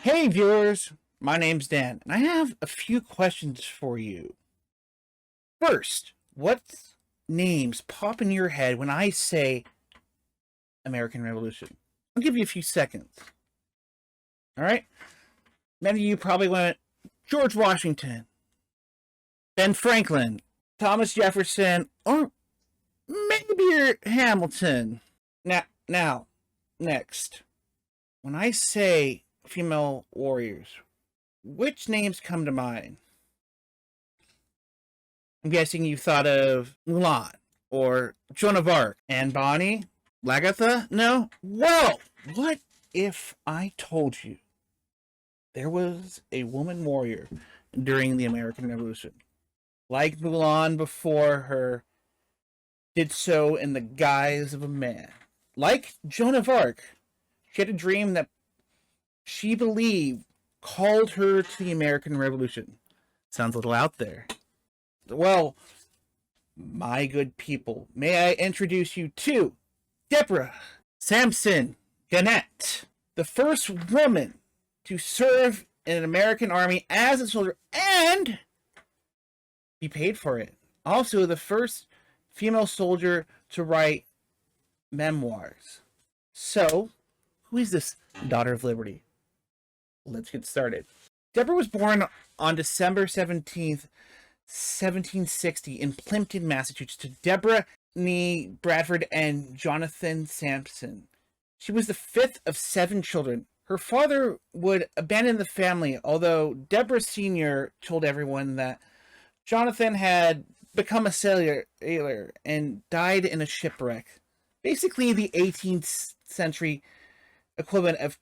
Hey viewers, my name's Dan, and I have a few questions for you. First, what names pop in your head when I say American Revolution? I'll give you a few seconds. Alright? Many of you probably went George Washington, Ben Franklin, Thomas Jefferson, or maybe Hamilton. Now, next. When I say female warriors, which names come to mind? I'm guessing you thought of Mulan or Joan of Arc, Anne Bonny, Lagatha? No? Well, what if I told you there was a woman warrior during the American Revolution? Like Mulan before her, did so in the guise of a man. Like Joan of Arc, she had a dream that she believed called her to the American Revolution. Sounds a little out there. Well, my good people, may I introduce you to Deborah Sampson Gannett, the first woman to serve in an American army as a soldier and be paid for it. Also, the first female soldier to write memoirs. So, who is this daughter of liberty? Let's get started. Deborah was born on December 17th, 1760 in Plimpton, Massachusetts, to Deborah Nee Bradford and Jonathan Sampson. She was the fifth of 7 children. Her father would abandon the family, although Deborah Sr. told everyone that Jonathan had become a sailor and died in a shipwreck. Basically, the 18th century equivalent of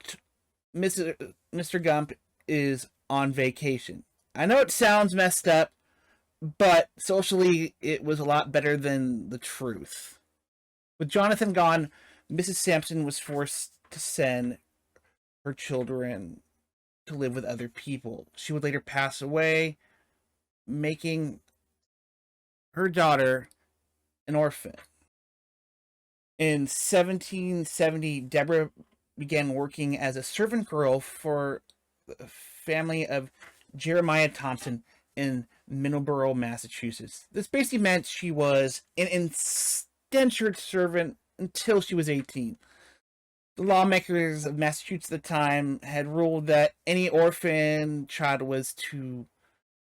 Mr. Gump is on vacation. I know it sounds messed up, but socially it was a lot better than the truth. With Jonathan gone, Mrs. Sampson was forced to send her children to live with other people. She would later pass away, making her daughter an orphan. In 1770, Deborah began working as a servant girl for the family of Jeremiah Thompson in Middleborough, Massachusetts. This basically meant she was an indentured servant until she was 18. The lawmakers of Massachusetts at the time had ruled that any orphan child was to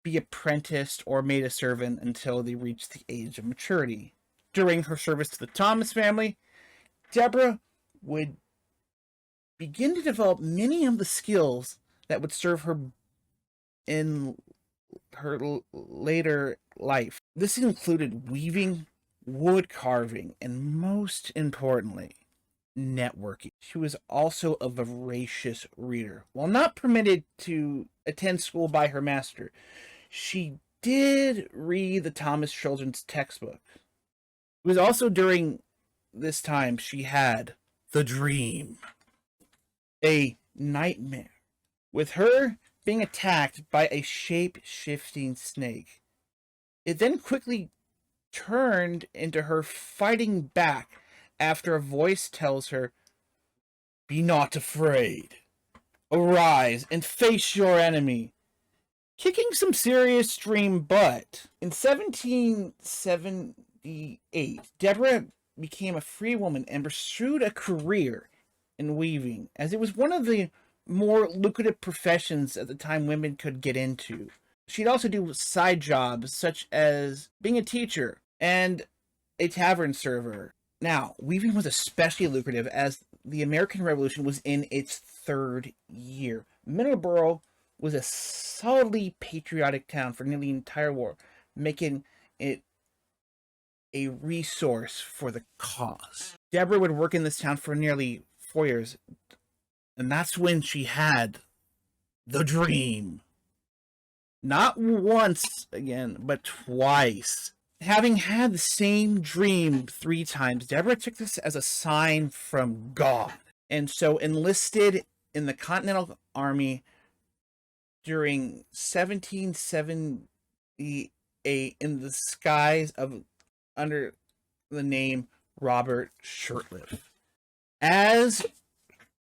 be apprenticed or made a servant until they reached the age of maturity. During her service to the Thomas family, Deborah would begin to develop many of the skills that would serve her in her later life. This included weaving, wood carving, and most importantly, networking. She was also a voracious reader. While not permitted to attend school by her master, she did read the Thomas children's textbook. It was also during this time she had the dream, a nightmare, with her being attacked by a shape-shifting snake. It then quickly turned into her fighting back after a voice tells her, "Be not afraid. Arise and face your enemy," kicking some serious dream butt. In 1778, Deborah became a free woman and pursued a career in weaving, as it was one of the more lucrative professions at the time women could get into. She'd also do side jobs such as being a teacher and a tavern server. Now, weaving was especially lucrative as the American Revolution was in its 3rd year. Middleborough was a solidly patriotic town for nearly the entire war, making it a resource for the cause. Deborah would work in this town for nearly 4 years, and that's when she had the dream. Not once again, but twice. Having had the same dream 3 times, Deborah took this as a sign from God, and so enlisted in the Continental Army during 1778 in the skies of under the name Robert Shirtliff. As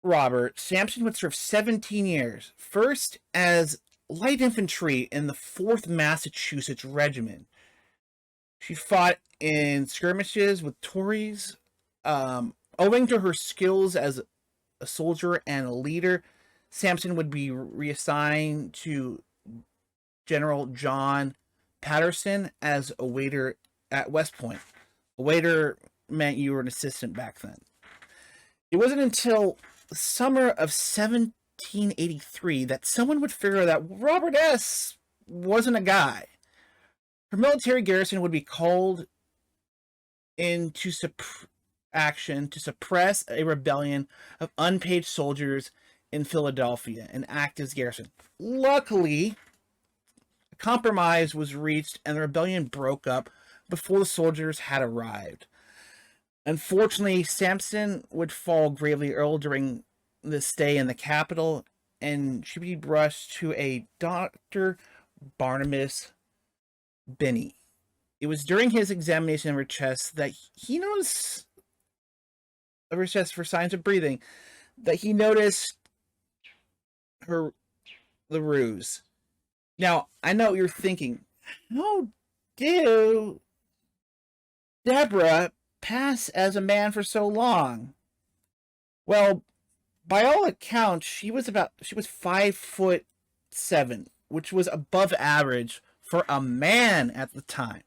Robert, Sampson would serve 17 years, first as light infantry in the 4th Massachusetts Regiment. She fought in skirmishes with Tories. Owing to her skills as a soldier and a leader, Sampson would be reassigned to General John Patterson as a waiter at West Point. A waiter meant you were an assistant back then. It wasn't until the summer of 1783 that someone would figure that Robert S. wasn't a guy. Her military garrison would be called into action to suppress a rebellion of unpaid soldiers in Philadelphia and act as garrison. Luckily, a compromise was reached and the rebellion broke up before the soldiers had arrived. Unfortunately, Sampson would fall gravely ill during the stay in the capital, and she would be rushed to a Dr. Barnabas Binney. It was during his examination of her chest that he noticed of her chest for signs of breathing that he noticed the ruse. Now, I know what you're thinking. How did Deborah pass as a man for so long? Well, by all accounts, she was 5'7", which was above average for a man at the time.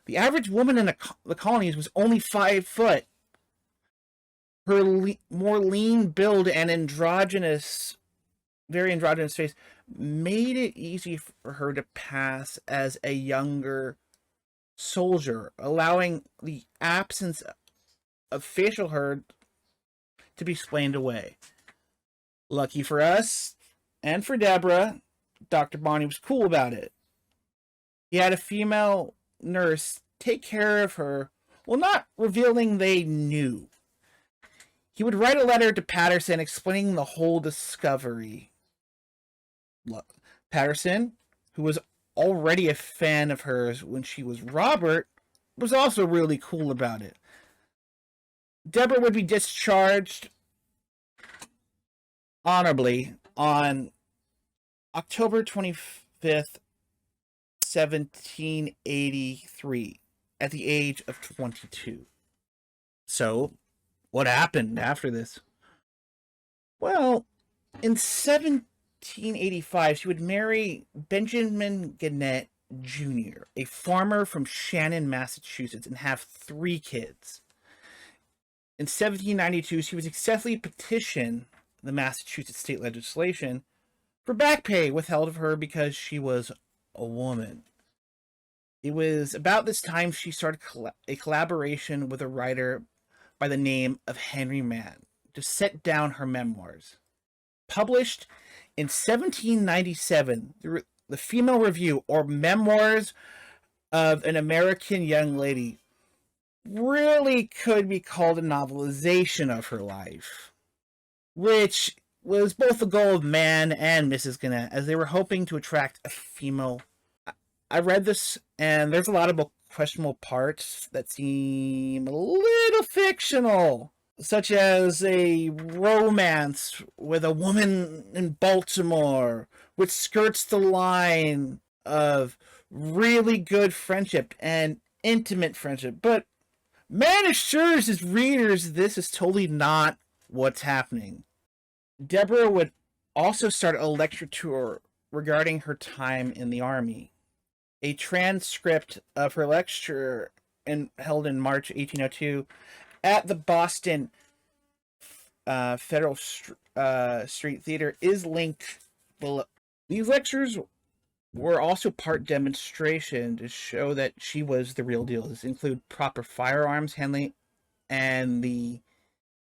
The average woman in the colonies was only 5 foot. Her more lean build and very androgynous face made it easy for her to pass as a younger soldier, allowing the absence of facial hair to be explained away. Lucky for us, and for Deborah, Dr. Bonney was cool about it. He had a female nurse take care of her, while not revealing they knew. He would write a letter to Patterson explaining the whole discovery. Patterson, who was already a fan of hers when she was Robert, was also really cool about it. Deborah would be discharged honorably on October 25th, 1783, at the age of 22. So, what happened after this? Well, in 1785, she would marry Benjamin Gannett Jr., a farmer from Shannon, Massachusetts, and have 3 kids. In 1792, she would successfully petition the Massachusetts state legislation for back pay withheld of her because she was a woman. It was about this time she started a collaboration with a writer by the name of Henry Mann to set down her memoirs. Published in 1797, the Female Review, or Memoirs of an American Young Lady, really could be called a novelization of her life, which was both the goal of Mann and Mrs. Gannett, as they were hoping to attract a female. I read this, and there's a lot of questionable parts that seem a little fictional, such as a romance with a woman in Baltimore, which skirts the line of really good friendship and intimate friendship. But Mann assures his readers this is totally not what's happening. Deborah would also start a lecture tour regarding her time in the Army. A transcript of her lecture held in March 1802 at the Boston Federal Street Theater is linked below. These lectures were also part demonstration to show that she was the real deal. This include proper firearms handling and the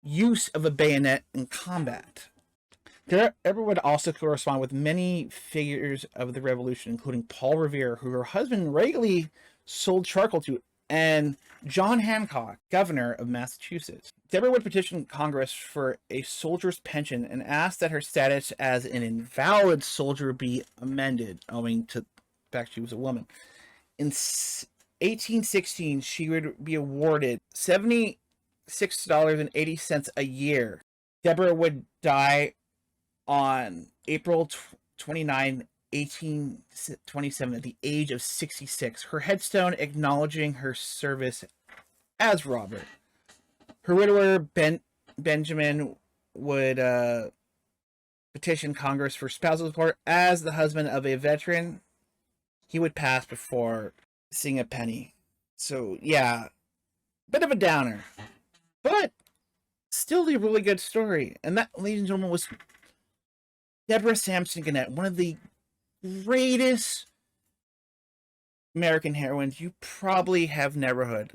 use of a bayonet in combat. Deborah would also correspond with many figures of the Revolution, including Paul Revere, who her husband regularly sold charcoal to, and John Hancock, governor of Massachusetts. Deborah would petition Congress for a soldier's pension and ask that her status as an invalid soldier be amended, owing to the fact she was a woman. In 1816, she would be awarded $76.80 a year Deborah would die on April 29, 1827, at the age of 66. Her headstone acknowledging her service as Robert. Her widower, Benjamin, would petition Congress for spousal support. As the husband of a veteran, he would pass before seeing a penny. So, yeah, bit of a downer. But still a really good story. And that, ladies and gentlemen, was Deborah Sampson Gannett, one of the greatest American heroines you probably have never heard.